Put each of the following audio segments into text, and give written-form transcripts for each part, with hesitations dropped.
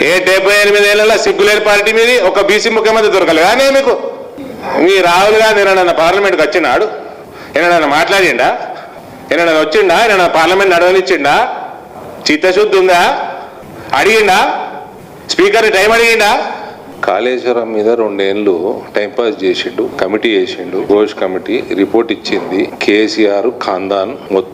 78 ఏళ్ల సిగ్గులేని పార్టీ మీది ఒక బీసీ ముఖ్యమంత్రి దొరకలే కానీ మీకు మీ రాహుల్ గాంధీ ఏమన్నా పార్లమెంట్కి వచ్చినాడు, ఏమన్నా మాట్లాడిండా, ఏమన్నా వచ్చిండా, ఏమన్నా పార్లమెంట్ నడవనిచ్చిండా, చిత్తశుద్ధి ఉందా, అడిగిండా, స్పీకర్ని టైం అడిగిండా? కాళేశ్వరం మీద 2 ఏళ్ళు టైంపాస్ చేసిండు, కమిటీ చేసిండు, ఘోష్ కమిటీ రిపోర్ట్ ఇచ్చింది. కేసీఆర్ ఖాందాన్ మొత్తం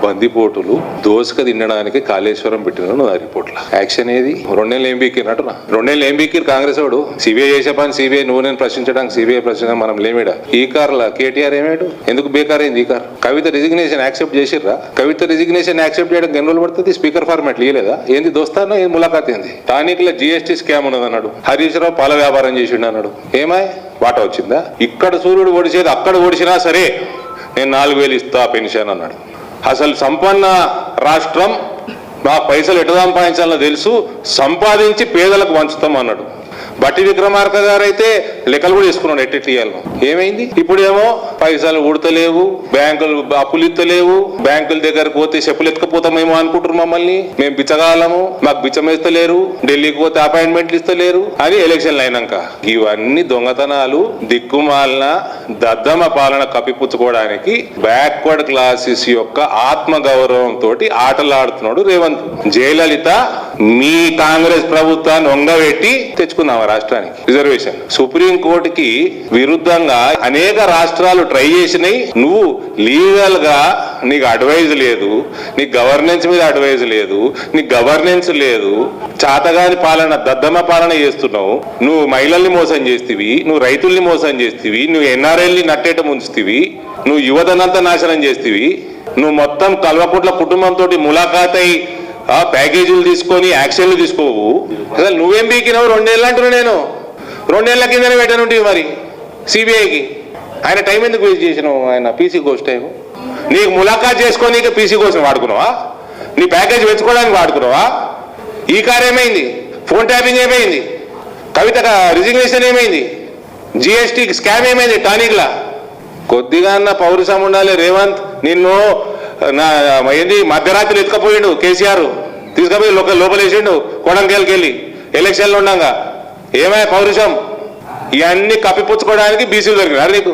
బందిపోటులు దోసుక తినడానికి కాళేశ్వరం పెట్టిన ఆ రిపోర్ట్ లో యాక్షన్ ఏది? 2 ఏళ్ళు ఏం బీకినట్టు 2 ఏళ్ళు ఏం బీకిరు కాంగ్రెస్ వాడు? సిబిఐ చేసే పని సిబిఐ, నువ్వు నేను ప్రశ్నించడానికి సిబిఐ ప్రశ్నించడం మనం లేమిడ. ఈ కార్ల కేటీఆర్ ఏమేడు? ఎందుకు బేకార్ అయింది ఈ కార్? కవిత రిజిగ్నేషన్ యాక్సెప్ట్ చేసిర్రా? కవిత రిజిగ్నేషన్ యాక్సెప్ట్ చేయడం ఎన్ని రోజులు పడుతుంది? స్పీకర్ ఫార్మాట్ ఇయలేదా? ఏంది దోస్తానో ఏం ములాఖాత్ ఏంది? స్థానికుల జీఎస్టీ స్కామ్ ఉన్నది అన్నాడు, హరీష్ రావు పాల వ్యాపారం చేసిండు అన్నాడు, ఏమాయ్ వాటా వచ్చిందా? ఇక్కడ సూర్యుడు ఒడిచేది అక్కడ ఒడిచినా సరే నేను 4000 ఇస్తా పెన్షన్ అన్నాడు. అసలు సంపన్న రాష్ట్రం, మా పైసలు ఎటు సంపాదించాలో తెలుసు, సంపాదించి పేదలకు పంచుతాం అన్నాడు. బట్టి విక్రమార్క గారు అయితే లెక్కలు కూడా వేసుకున్నాడు ఎట్టెట్టియాలను. ఏమైంది? ఇప్పుడేమో పైసలు ఉడతలేవు, బ్యాంకులు అప్పులు ఇస్తలేవు, బ్యాంకుల దగ్గరకు పోతే చెప్పులు ఎత్తుకపోతామేమో అనుకుంటారు మమ్మల్ని, మేము బిచ్చగాలము, మాకు బిచ్చం ఇస్తలేరు, ఢిల్లీకి పోతే అపాయింట్మెంట్లు ఇస్తలేరు అని ఎలక్షన్లు అయినాక. ఇవన్నీ దొంగతనాలు, దిక్కుమాలిన దద్దమ పాలన కప్పిపుచ్చుకోవడానికి బ్యాక్వర్డ్ క్లాసెస్ యొక్క ఆత్మ గౌరవంతో ఆటలాడుతున్నాడు రేవంత్. జయలలిత మీ కాంగ్రెస్ ప్రభుత్వాన్ని వంగబెట్టి తెచ్చుకున్నాం రాష్ట్రానికి రిజర్వేషన్. సుప్రీం కోర్టుకి విరుద్ధంగా అనేక రాష్ట్రాలు ట్రై చేసినాయి. నువ్వు లీగల్ గా నీకు అడ్వైజ్ లేదు, నీకు గవర్నెన్స్ మీద అడ్వైజ్ లేదు, నీకు గవర్నెన్స్ లేదు, చాతగాని పాలన దద్దమ్మ పాలన చేస్తున్నావు. నువ్వు మహిళల్ని మోసం చేస్తీవి, నువ్వు రైతుల్ని మోసం చేస్తీవి, నువ్వు ఎన్ఆర్ఎల్ని నట్టేట ముంచుతీవి, నువ్వు యువతనంతా నాశనం చేస్తీవి, నువ్వు మొత్తం కల్వకుట్ల కుటుంబంతో ములాఖాతై ప్యాకేజీలు తీసుకొని యాక్షన్లు తీసుకోవు. అసలు నువ్వేం బీకినావు? 2 ఏళ్ళు అంటున్నా నేను. 2 ఏళ్ల కిందనే పెట్టనుంటివి మరి సిబిఐకి. ఆయన టైం ఎందుకు వేస్ట్ చేసినావు? ఆయన పీసీ ఘోష్ టైం నీకు ములాఖాత్ చేసుకొని పీసీ కోసం వాడుకున్నావా? నీ ప్యాకేజ్ పెంచుకోవడానికి వాడుకున్నావా? ఈ కార్ ఏమైంది? ఫోన్ ట్యాపింగ్ ఏమైంది? కవిత రిజిగ్నేషన్ ఏమైంది? జిఎస్టీ స్కామ్ ఏమైంది? టానిక్లా కొద్దిగా అన్న పౌరుషం ఉండాలి రేవంత్. నిన్ను ఏంది మధ్యరాత్రి ఎత్తుకపోయిండు కేసీఆర్, తీసుకుపోయి లోపలేసిండు కొడంగల్కి వెళ్ళి ఎలక్షన్లు ఉండగా. ఏమయ్యా పౌరుషం? ఇవన్నీ కప్పిపుచ్చుకోవడానికి బీసీలు దొరికినారు నీకు.